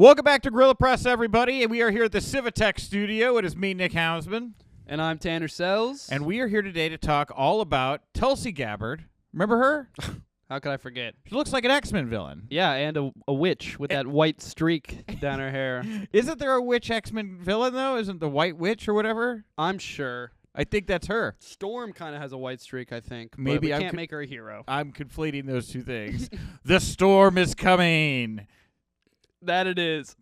Welcome back to Guerrilla Press, everybody, and we are here at the Civitech studio. It is me, Nick Hausman. And I'm Tanner Sells. And we are here today to talk all about Tulsi Gabbard. Remember her? How could I forget? She looks like an X-Men villain. Yeah, and a witch with that white streak down her hair. Isn't there a witch X-Men villain, though? Isn't the White Witch or whatever? I'm sure. I think that's her. Storm kind of has a white streak, I think. Maybe but we can't make her a hero. I'm conflating those two things. The storm is coming. That it is.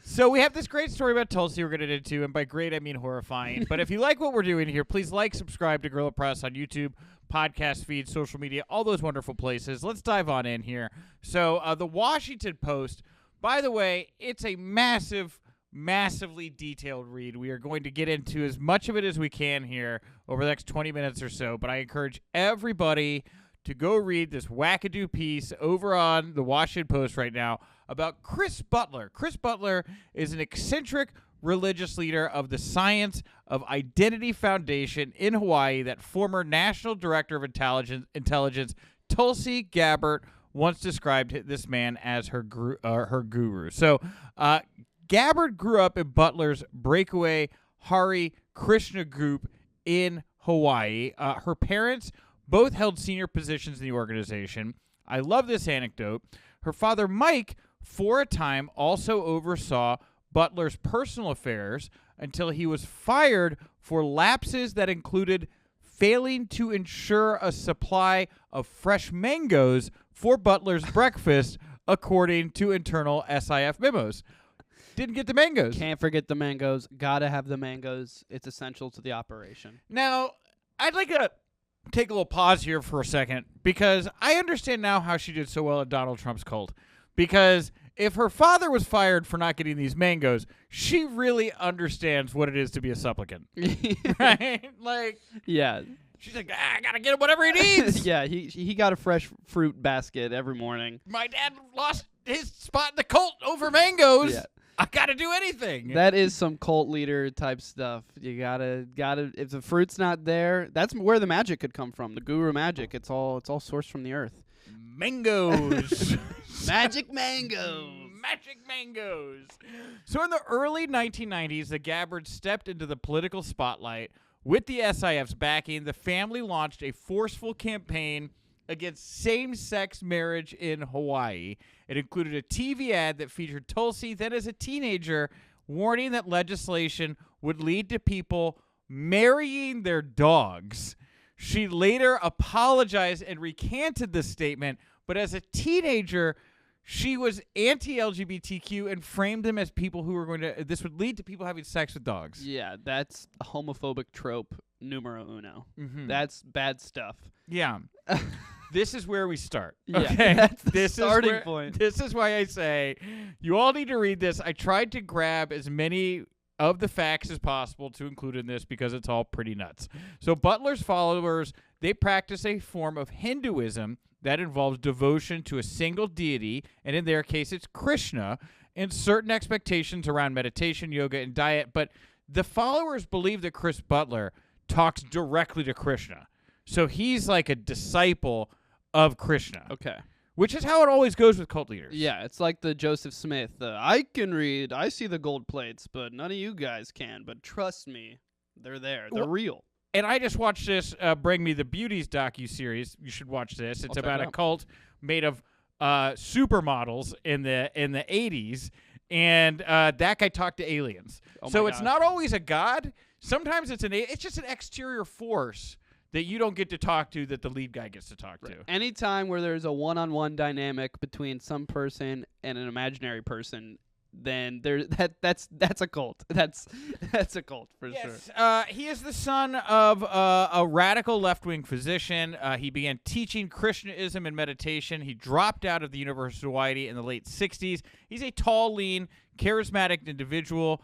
So we have this great story about Tulsi we're going to get into, and by great I mean horrifying. But if you like what we're doing here, please like, subscribe to Guerrilla Press on YouTube, podcast feed, social media, all those wonderful places. Let's dive on in here. So the Washington Post, by the way, it's a massively detailed read. We are going to get into as much of it as we can here over the next 20 minutes or so, but I encourage everybody to go read this wackadoo piece over on the Washington Post right now about Chris Butler. Chris Butler is an eccentric religious leader of the Science of Identity Foundation in Hawaii that former National Director of Intelligence Tulsi Gabbard once described this man as her guru. So Gabbard grew up in Butler's breakaway Hare Krishna group in Hawaii. Her parents both held senior positions in the organization. I love this anecdote. Her father, Mike, for a time also oversaw Butler's personal affairs until he was fired for lapses that included failing to ensure a supply of fresh mangoes for Butler's breakfast, according to internal SIF memos. Didn't get the mangoes. Can't forget the mangoes. Gotta have the mangoes. It's essential to the operation. Now, I'd like to take a little pause here for a second, because I understand now how she did so well at Donald Trump's cult. Because if her father was fired for not getting these mangoes, she really understands what it is to be a supplicant. Right? Like, yeah. She's like, I gotta get him whatever he needs. Yeah, he got a fresh fruit basket every morning. My dad lost his spot in the cult over mangoes. Yeah. I gotta do anything. That is some cult leader type stuff. You gotta. If the fruit's not there, that's where the magic could come from. The guru magic. It's all sourced from the earth. Mangoes. Magic mangoes. Magic mangoes. So in the early 1990s, the Gabbards stepped into the political spotlight. With the SIF's backing, the family launched a forceful campaign against same-sex marriage in Hawaii. It included a TV ad that featured Tulsi, then as a teenager, warning that legislation would lead to people marrying their dogs. She later apologized and recanted this statement, but as a teenager, she was anti-LGBTQ and framed them as people who were going to, this would lead to people having sex with dogs. Yeah, that's a homophobic trope numero uno. Mm-hmm. That's bad stuff. Yeah. This is where we start. Yeah, okay? that's the starting point. This is why I say you all need to read this. I tried to grab as many of the facts as possible to include in this because it's all pretty nuts. So Butler's followers, they practice a form of Hinduism that involves devotion to a single deity, and in their case, it's Krishna, and certain expectations around meditation, yoga, and diet. But the followers believe that Chris Butler talks directly to Krishna. So he's like a disciple of Krishna. Okay. Which is how it always goes with cult leaders. Yeah, it's like the Joseph Smith. I can read, I see the gold plates, but none of you guys can. But trust me, they're there. They're real. And I just watched this Bring Me the Beauties docuseries. You should watch this. It's about a cult made of supermodels in the 80s. And that guy talked to aliens. So it's not always a god. Sometimes it's just an exterior force that you don't get to talk to that the lead guy gets to talk to. Anytime where there's a one-on-one dynamic between some person and an imaginary person, then that's a cult. That's a cult for sure. He is the son of a radical left-wing physician. He began teaching Krishnaism and meditation. He dropped out of the University of Hawaii in the late 60s. He's a tall, lean, charismatic individual.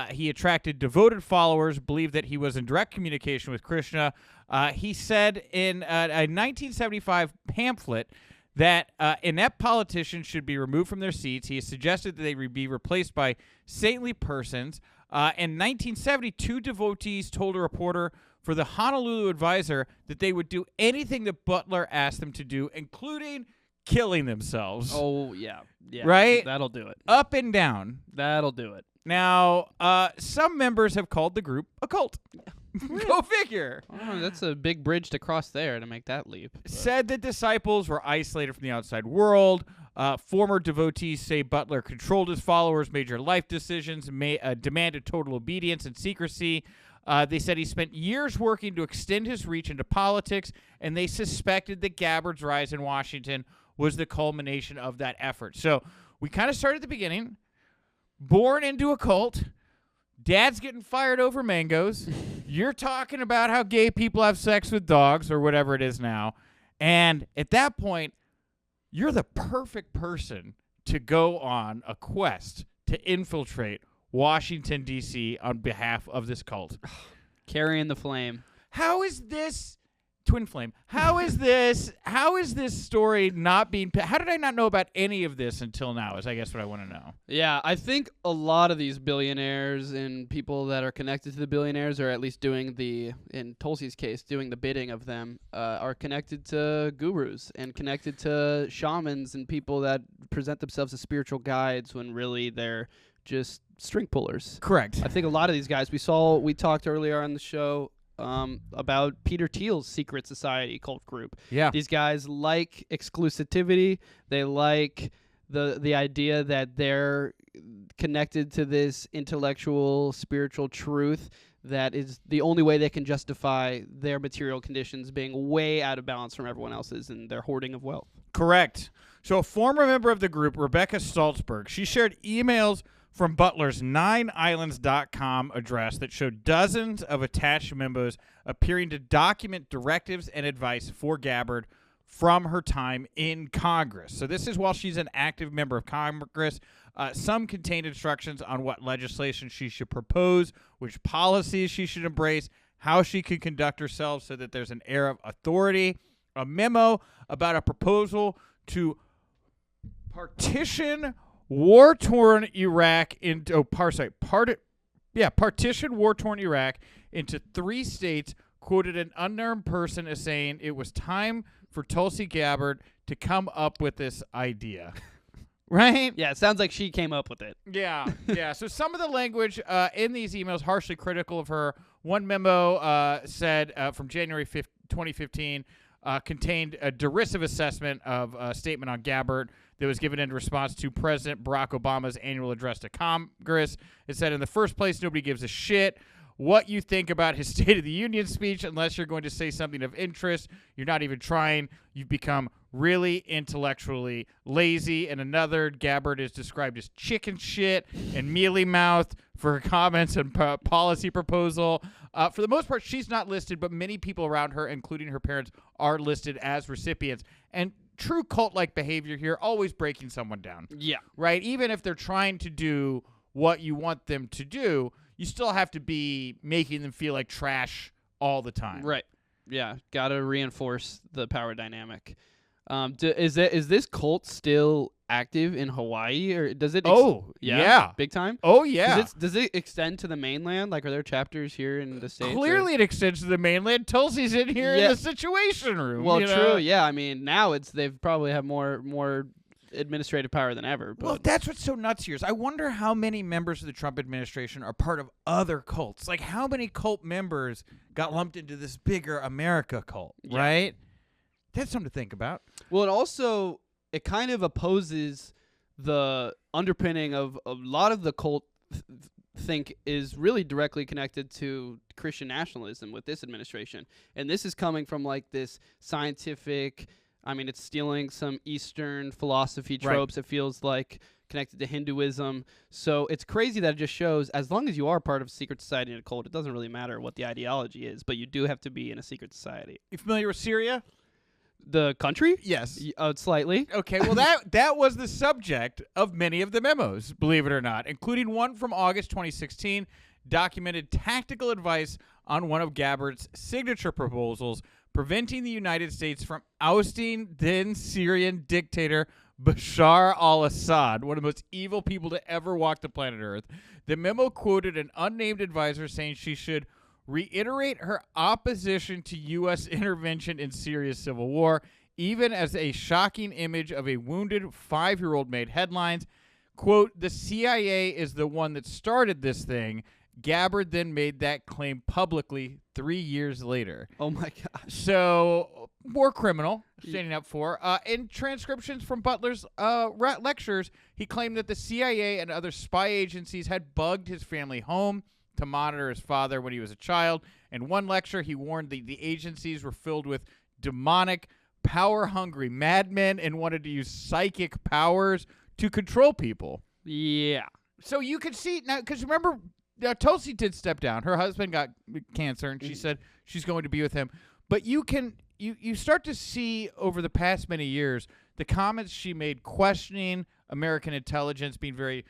He attracted devoted followers, believed that he was in direct communication with Krishna. He said in a 1975 pamphlet that inept politicians should be removed from their seats. He has suggested that they be replaced by saintly persons. In 1970, two devotees told a reporter for the Honolulu Advisor that they would do anything that Butler asked them to do, including killing themselves. Oh, yeah. Right? That'll do it. Up and down. That'll do it. Now, some members have called the group a cult. Go figure. Oh, that's a big bridge to cross there to make that leap. Said that disciples were isolated from the outside world. Former devotees say Butler controlled his followers, made their life decisions, demanded total obedience and secrecy. They said he spent years working to extend his reach into politics, and they suspected that Gabbard's rise in Washington was the culmination of that effort. So we kind of started at the beginning. Born into a cult. Dad's getting fired over mangoes. You're talking about how gay people have sex with dogs or whatever it is now. And at that point, you're the perfect person to go on a quest to infiltrate Washington, D.C. on behalf of this cult. Carrying the flame. How is this... Twin flame. How is this story not being... How did I not know about any of this until now is I guess what I want to know. Yeah, I think a lot of these billionaires and people that are connected to the billionaires, or at least doing in Tulsi's case, doing the bidding of them, are connected to gurus and connected to shamans and people that present themselves as spiritual guides when really they're just string pullers. Correct. I think a lot of these guys, we talked earlier on the show about Peter Thiel's secret society cult group. Yeah. These guys like exclusivity. They like the idea that they're connected to this intellectual, spiritual truth that is the only way they can justify their material conditions being way out of balance from everyone else's and their hoarding of wealth. Correct. So a former member of the group, Rebecca Stoltzberg, she shared emails from Butler's 9islands.com address that showed dozens of attached memos appearing to document directives and advice for Gabbard from her time in Congress. So this is while she's an active member of Congress. Some contained instructions on what legislation she should propose, which policies she should embrace, how she could conduct herself so that there's an air of authority. A memo about a proposal to partition war-torn Iraq into partition war-torn Iraq into 3 states. Quoted an unnamed person as saying it was time for Tulsi Gabbard to come up with this idea. Right? Yeah, it sounds like she came up with it. Yeah. So some of the language in these emails harshly critical of her. One memo said from January 2015 contained a derisive assessment of a statement on Gabbard that was given in response to President Barack Obama's annual address to Congress. It said, in the first place, nobody gives a shit what you think about his State of the Union speech unless you're going to say something of interest. You're not even trying. You've become really intellectually lazy. And another, Gabbard is described as chicken shit and mealy-mouthed for her comments and policy proposal. For the most part, she's not listed, but many people around her, including her parents, are listed as recipients. And true cult-like behavior here, always breaking someone down. Yeah. Right? Even if they're trying to do what you want them to do, you still have to be making them feel like trash all the time. Right. Yeah. Got to reinforce the power dynamic. Is this cult still active in Hawaii, or does it? Yeah, big time. Oh yeah. Does it extend to the mainland? Like, are there chapters here in the States? Clearly, it extends to the mainland. Tulsi's in here in the Situation Room. Well, true. Yeah, I mean, now they've probably have more administrative power than ever. But. Well, that's what's so nuts here is I wonder how many members of the Trump administration are part of other cults. Like, how many cult members got lumped into this bigger America cult, right? That's something to think about. Well, it kind of opposes the underpinning of a lot of the cult think is really directly connected to Christian nationalism with this administration. And this is coming from like this scientific, I mean, it's stealing some Eastern philosophy tropes. Right. It feels like connected to Hinduism. So it's crazy that it just shows as long as you are part of a secret society and a cult, it doesn't really matter what the ideology is, but you do have to be in a secret society. You familiar with Syria? The country? Yes. Slightly. Okay, well, that was the subject of many of the memos, believe it or not, including one from August 2016, documented tactical advice on one of Gabbard's signature proposals, preventing the United States from ousting then Syrian dictator Bashar al-Assad, one of the most evil people to ever walk the planet Earth. The memo quoted an unnamed advisor saying she should reiterate her opposition to U.S. intervention in Syria's civil war, even as a shocking image of a wounded 5-year-old made headlines. Quote, the CIA is the one that started this thing. Gabbard then made that claim publicly 3 years later. Oh, my gosh. So, war criminal standing up for. In transcriptions from Butler's lectures, he claimed that the CIA and other spy agencies had bugged his family home to monitor his father when he was a child. In one lecture, he warned the agencies were filled with demonic, power-hungry madmen and wanted to use psychic powers to control people. Yeah. So you can see now, because remember, Tulsi did step down. Her husband got cancer, and she said she's going to be with him. But you start to see over the past many years the comments she made questioning American intelligence, being very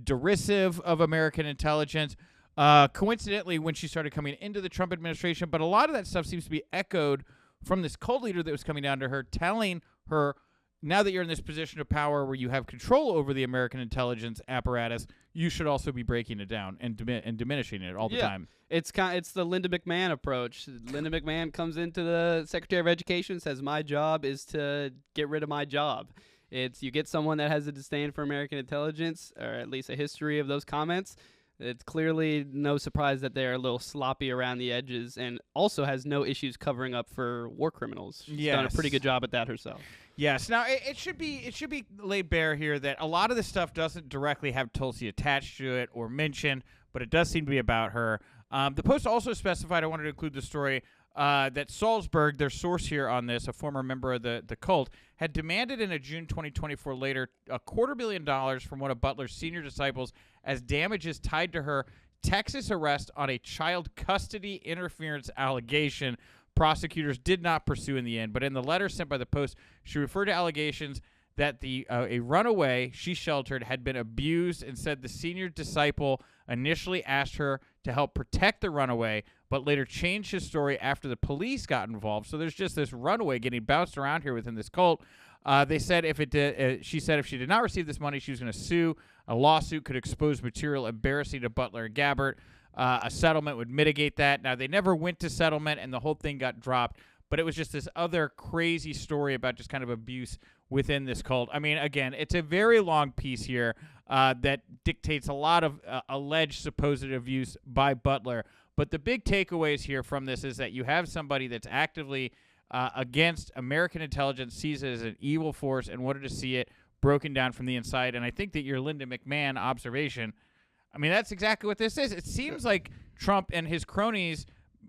derisive of American intelligence. Coincidentally, when she started coming into the Trump administration, but a lot of that stuff seems to be echoed from this cult leader that was coming down to her, telling her, now that you're in this position of power where you have control over the American intelligence apparatus, you should also be breaking it down and diminishing it all the time. It's the Linda McMahon approach. Linda McMahon comes into the Secretary of Education, says, my job is to get rid of my job. It's you get someone that has a disdain for American intelligence, or at least a history of those comments. It's clearly no surprise that they're a little sloppy around the edges, and also has no issues covering up for war criminals. She's done a pretty good job at that herself. Yes. Now it should be laid bare here that a lot of this stuff doesn't directly have Tulsi attached to it or mentioned, but it does seem to be about her. The Post also specified, I wanted to include the story, that Salzberg, their source here on this, a former member of the cult, had demanded in a June 2024 letter $250,000 from one of Butler's senior disciples as damages tied to her Texas arrest on a child custody interference allegation prosecutors did not pursue in the end. But in the letter sent by the Post, she referred to allegations that a runaway she sheltered had been abused, and said the senior disciple initially asked her to help protect the runaway, but later changed his story after the police got involved. So there's just this runaway getting bounced around here within this cult. They said she said if she did not receive this money, she was going to sue. A lawsuit could expose material embarrassing to Butler and Gabbard. A settlement would mitigate that. Now, they never went to settlement, and the whole thing got dropped. But it was just this other crazy story about just kind of abuse within this cult. I mean, again, it's a very long piece here that dictates a lot of alleged supposed abuse by Butler. But the big takeaways here from this is that you have somebody that's actively against American intelligence, sees it as an evil force, and wanted to see it broken down from the inside. And I think that your Linda McMahon observation, I mean, that's exactly what this is. It seems like Trump and his cronies,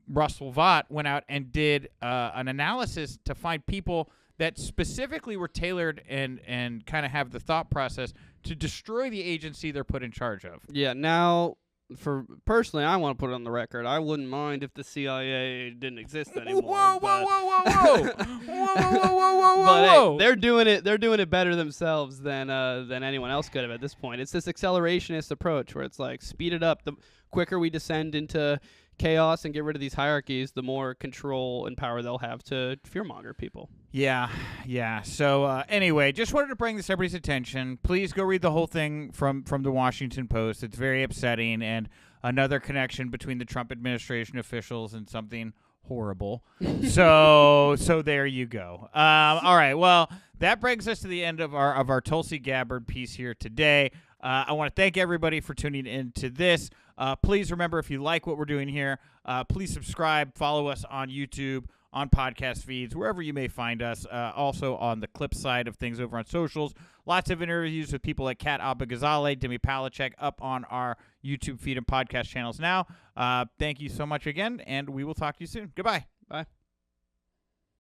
Russell Vought, went out and did an analysis to find people that specifically were tailored and kind of have the thought process to destroy the agency they're put in charge of. Yeah, now, for personally, I want to put it on the record. I wouldn't mind if the CIA didn't exist anymore. Whoa! But hey, they're doing it better themselves than anyone else could have at this point. It's this accelerationist approach where it's like, speed it up. The quicker we descend into chaos and get rid of these hierarchies, the more control and power they'll have to fearmonger people. Yeah. So anyway, just wanted to bring this to everybody's attention. Please go read the whole thing from the Washington Post. It's very upsetting, and another connection between the Trump administration officials and something horrible. So there you go. All right. Well, that brings us to the end of our Tulsi Gabbard piece here today. I want to thank everybody for tuning in to this. Please remember, if you like what we're doing here, please subscribe, follow us on YouTube, on podcast feeds, wherever you may find us. Also on the clip side of things over on socials. Lots of interviews with people like Kat Abba-Ghazaleh, Demi Palachek up on our YouTube feed and podcast channels now. Thank you so much again, and we will talk to you soon. Goodbye. Bye.